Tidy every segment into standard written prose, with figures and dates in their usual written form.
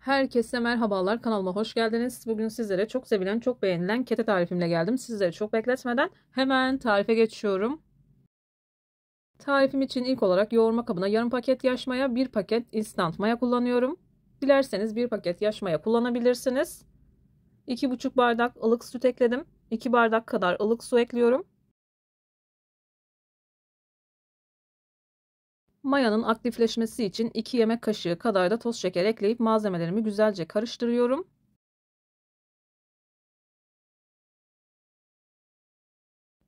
Herkese merhabalar, kanalıma hoş geldiniz. Bugün sizlere çok sevilen, çok beğenilen kete tarifimle geldim. Sizleri çok bekletmeden hemen tarife geçiyorum. Tarifim için ilk olarak yoğurma kabına yarım paket yaş maya, 1 paket instant maya kullanıyorum. Dilerseniz 1 paket yaş maya kullanabilirsiniz. 2,5 bardak ılık süt ekledim. 2 bardak kadar ılık su ekliyorum. Mayanın aktifleşmesi için 2 yemek kaşığı kadar da toz şeker ekleyip malzemelerimi güzelce karıştırıyorum.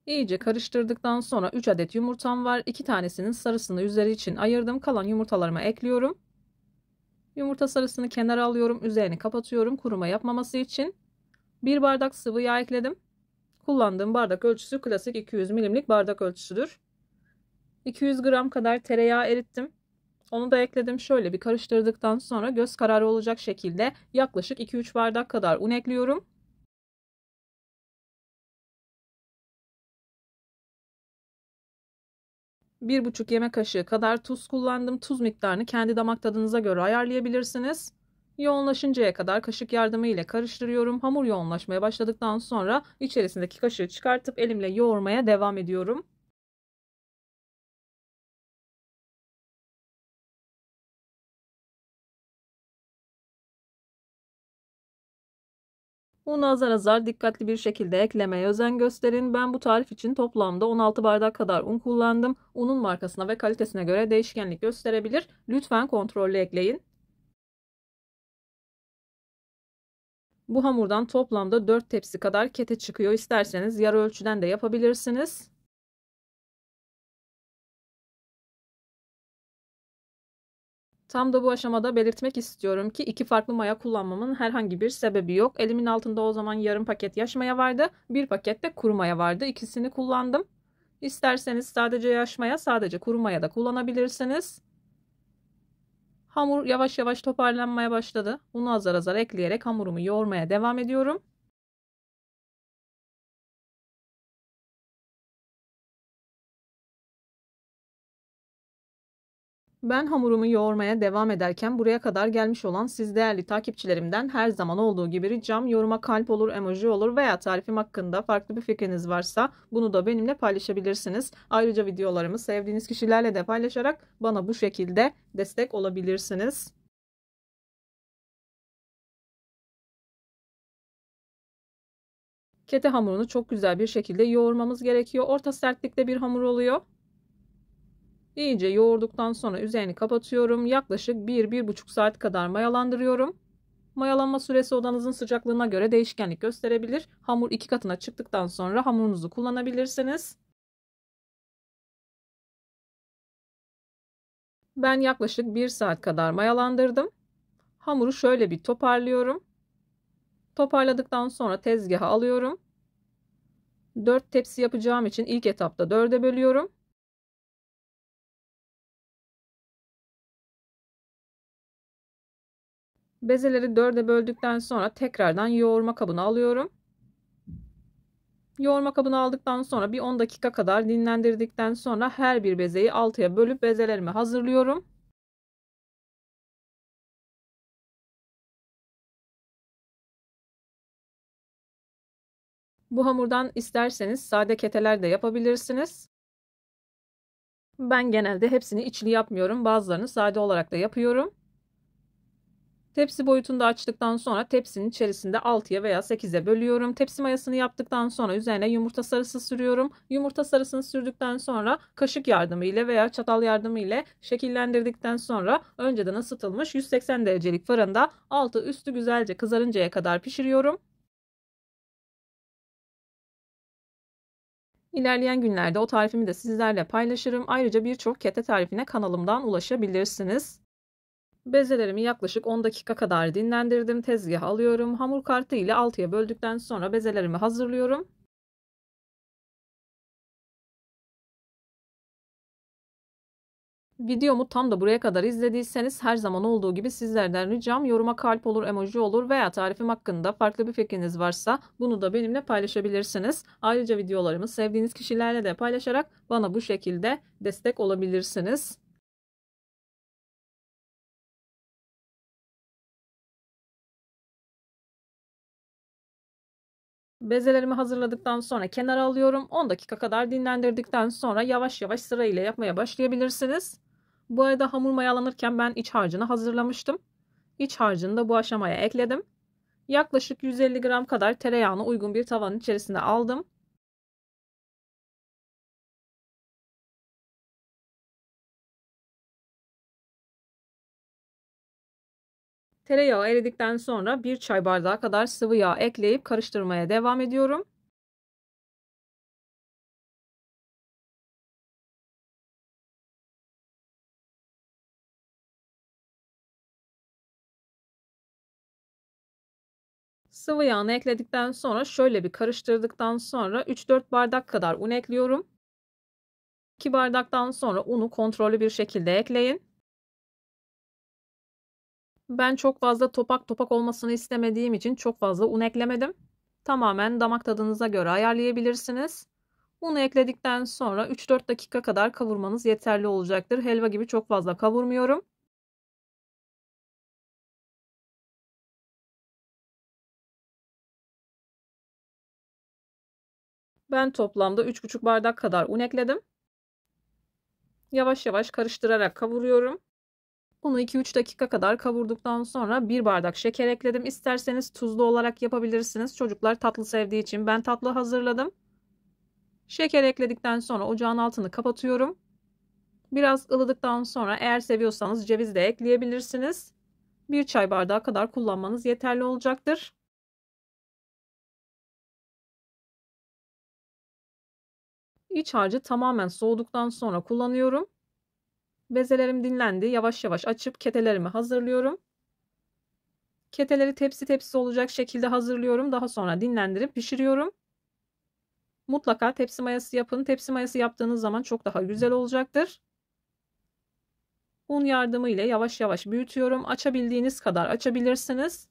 İyice karıştırdıktan sonra 3 adet yumurtam var. 2 tanesinin sarısını üzeri için ayırdım. Kalan yumurtalarımı ekliyorum. Yumurta sarısını kenara alıyorum. Üzerini kapatıyorum kuruma yapmaması için. 1 bardak sıvı yağ ekledim. Kullandığım bardak ölçüsü klasik 200 milimlik bardak ölçüsüdür. 200 gram kadar tereyağı erittim. Onu da ekledim. Şöyle bir karıştırdıktan sonra göz kararı olacak şekilde yaklaşık 2-3 bardak kadar un ekliyorum. 1,5 yemek kaşığı kadar tuz kullandım. Tuz miktarını kendi damak tadınıza göre ayarlayabilirsiniz. Yoğunlaşıncaya kadar kaşık yardımı ile karıştırıyorum. Hamur yoğunlaşmaya başladıktan sonra içerisindeki kaşığı çıkartıp elimle yoğurmaya devam ediyorum. Unu azar azar dikkatli bir şekilde eklemeye özen gösterin. Ben bu tarif için toplamda 16 bardak kadar un kullandım. Unun markasına ve kalitesine göre değişkenlik gösterebilir. Lütfen kontrollü ekleyin. Bu hamurdan toplamda 4 tepsi kadar kete çıkıyor. İsterseniz yarı ölçüden de yapabilirsiniz. Tam da bu aşamada belirtmek istiyorum ki 2 farklı maya kullanmamın herhangi bir sebebi yok. Elimin altında o zaman yarım paket yaş maya vardı. 1 paket de kuru maya vardı. İkisini kullandım. İsterseniz sadece yaş maya, sadece kuru maya da kullanabilirsiniz. Hamur yavaş yavaş toparlanmaya başladı. Unu azar azar ekleyerek hamurumu yoğurmaya devam ediyorum. Ben hamurumu yoğurmaya devam ederken buraya kadar gelmiş olan siz değerli takipçilerimden her zaman olduğu gibi ricam yoruma kalp olur, emoji olur veya tarifim hakkında farklı bir fikriniz varsa bunu da benimle paylaşabilirsiniz. Ayrıca videolarımı sevdiğiniz kişilerle de paylaşarak bana bu şekilde destek olabilirsiniz. Kete hamurunu çok güzel bir şekilde yoğurmamız gerekiyor. Orta sertlikte bir hamur oluyor. İyice yoğurduktan sonra üzerini kapatıyorum. Yaklaşık 1-1,5 saat kadar mayalandırıyorum. Mayalanma süresi odanızın sıcaklığına göre değişkenlik gösterebilir. Hamur 2 katına çıktıktan sonra hamurunuzu kullanabilirsiniz. Ben yaklaşık 1 saat kadar mayalandırdım. Hamuru şöyle bir toparlıyorum. Toparladıktan sonra tezgaha alıyorum. 4 tepsi yapacağım için ilk etapta 4'e bölüyorum. Bezeleri 4'e böldükten sonra tekrardan yoğurma kabına alıyorum. Yoğurma kabını aldıktan sonra bir 10 dakika kadar dinlendirdikten sonra her bir bezeyi 6'ya bölüp bezelerimi hazırlıyorum. Bu hamurdan isterseniz sade keteler de yapabilirsiniz. Ben genelde hepsini içli yapmıyorum. Bazılarını sade olarak da yapıyorum. Tepsi boyutunda açtıktan sonra tepsinin içerisinde 6'ya veya 8'e bölüyorum. Tepsi mayasını yaptıktan sonra üzerine yumurta sarısı sürüyorum. Yumurta sarısını sürdükten sonra kaşık yardımı ile veya çatal yardımı ile şekillendirdikten sonra önceden ısıtılmış 180 derecelik fırında altı üstü güzelce kızarıncaya kadar pişiriyorum. İlerleyen günlerde o tarifimi de sizlerle paylaşırım. Ayrıca birçok kete tarifine kanalımdan ulaşabilirsiniz. Bezelerimi yaklaşık 10 dakika kadar dinlendirdim. Tezgaha alıyorum. Hamur kartı ile 6'ya böldükten sonra bezelerimi hazırlıyorum. Videomu tam da buraya kadar izlediyseniz her zaman olduğu gibi sizlerden ricam yoruma kalp olur, emoji olur veya tarifim hakkında farklı bir fikriniz varsa bunu da benimle paylaşabilirsiniz. Ayrıca videolarımı sevdiğiniz kişilerle de paylaşarak bana bu şekilde destek olabilirsiniz. Bezelerimi hazırladıktan sonra kenara alıyorum. 10 dakika kadar dinlendirdikten sonra yavaş yavaş sırayla yapmaya başlayabilirsiniz. Bu arada hamur mayalanırken ben iç harcını hazırlamıştım. İç harcını da bu aşamaya ekledim. Yaklaşık 150 gram kadar tereyağını uygun bir tavanın içerisine aldım. Tereyağı eridikten sonra 1 çay bardağı kadar sıvı yağ ekleyip karıştırmaya devam ediyorum. Sıvı yağını ekledikten sonra şöyle bir karıştırdıktan sonra 3-4 bardak kadar un ekliyorum. 2 bardaktan sonra unu kontrollü bir şekilde ekleyin. Ben çok fazla topak topak olmasını istemediğim için çok fazla un eklemedim. Tamamen damak tadınıza göre ayarlayabilirsiniz. Unu ekledikten sonra 3-4 dakika kadar kavurmanız yeterli olacaktır. Helva gibi çok fazla kavurmuyorum. Ben toplamda 3,5 bardak kadar un ekledim. Yavaş yavaş karıştırarak kavuruyorum. Unu 2-3 dakika kadar kavurduktan sonra 1 bardak şeker ekledim. İsterseniz tuzlu olarak yapabilirsiniz. Çocuklar tatlı sevdiği için ben tatlı hazırladım. Şeker ekledikten sonra ocağın altını kapatıyorum. Biraz ılıdıktan sonra eğer seviyorsanız ceviz de ekleyebilirsiniz. 1 çay bardağı kadar kullanmanız yeterli olacaktır. İç harcı tamamen soğuduktan sonra kullanıyorum. Bezelerim dinlendi. Yavaş yavaş açıp ketelerimi hazırlıyorum. Keteleri tepsi tepsi olacak şekilde hazırlıyorum. Daha sonra dinlendirip pişiriyorum. Mutlaka tepsi mayası yapın. Tepsi mayası yaptığınız zaman çok daha güzel olacaktır. Un yardımı ile yavaş yavaş büyütüyorum. Açabildiğiniz kadar açabilirsiniz.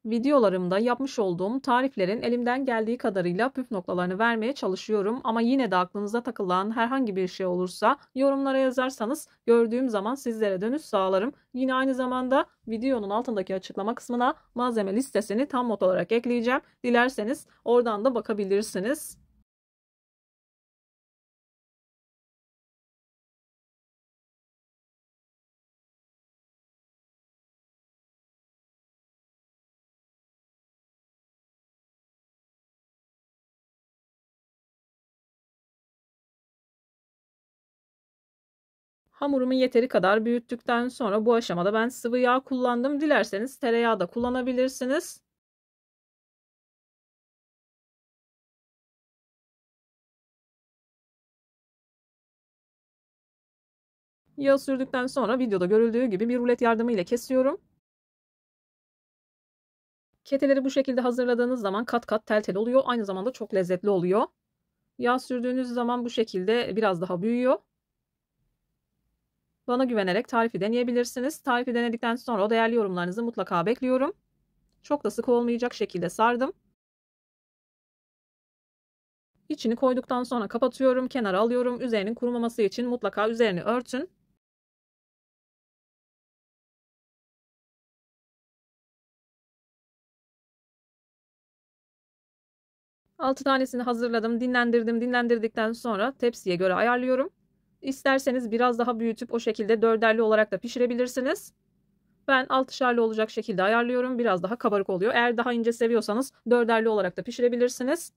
Videolarımda yapmış olduğum tariflerin elimden geldiği kadarıyla püf noktalarını vermeye çalışıyorum. Ama yine de aklınıza takılan herhangi bir şey olursa yorumlara yazarsanız gördüğüm zaman sizlere dönüş sağlarım. Yine aynı zamanda videonun altındaki açıklama kısmına malzeme listesini tam not olarak ekleyeceğim. Dilerseniz oradan da bakabilirsiniz. Hamurumu yeteri kadar büyüttükten sonra bu aşamada ben sıvı yağ kullandım. Dilerseniz tereyağı da kullanabilirsiniz. Yağı sürdükten sonra videoda görüldüğü gibi bir rulet yardımı ile kesiyorum. Keteleri bu şekilde hazırladığınız zaman kat kat tel tel oluyor. Aynı zamanda çok lezzetli oluyor. Yağ sürdüğünüz zaman bu şekilde biraz daha büyüyor. Bana güvenerek tarifi deneyebilirsiniz. Tarifi denedikten sonra o değerli yorumlarınızı mutlaka bekliyorum. Çok da sıkı olmayacak şekilde sardım. İçini koyduktan sonra kapatıyorum, kenara alıyorum. Üzerinin kurumaması için mutlaka üzerini örtün. Altı tanesini hazırladım, dinlendirdim. Dinlendirdikten sonra tepsiye göre ayarlıyorum. İsterseniz biraz daha büyütüp o şekilde dörderli olarak da pişirebilirsiniz. Ben altışarlı olacak şekilde ayarlıyorum. Biraz daha kabarık oluyor. Eğer daha ince seviyorsanız dörderli olarak da pişirebilirsiniz.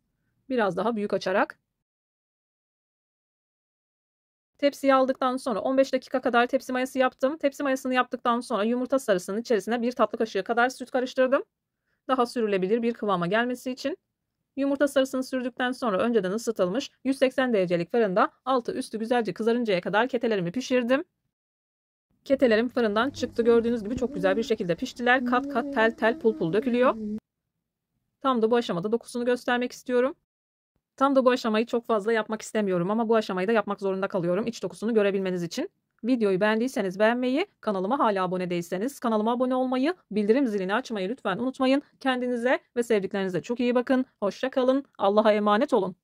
Biraz daha büyük açarak. Tepsiye aldıktan sonra 15 dakika kadar tepsi mayası yaptım. Tepsi mayasını yaptıktan sonra yumurta sarısının içerisine 1 tatlı kaşığı kadar süt karıştırdım. Daha sürülebilir bir kıvama gelmesi için. Yumurta sarısını sürdükten sonra önceden ısıtılmış 180 derecelik fırında altı üstü güzelce kızarıncaya kadar ketelerimi pişirdim. Ketelerim fırından çıktı. Gördüğünüz gibi çok güzel bir şekilde piştiler. Kat kat tel tel pul pul dökülüyor. Tam da bu aşamada dokusunu göstermek istiyorum. Tam da bu aşamayı çok fazla yapmak istemiyorum ama bu aşamayı da yapmak zorunda kalıyorum iç dokusunu görebilmeniz için. Videoyu beğendiyseniz beğenmeyi, kanalıma hala abone değilseniz kanalıma abone olmayı, bildirim zilini açmayı lütfen unutmayın. Kendinize ve sevdiklerinize çok iyi bakın. Hoşça kalın. Allah'a emanet olun.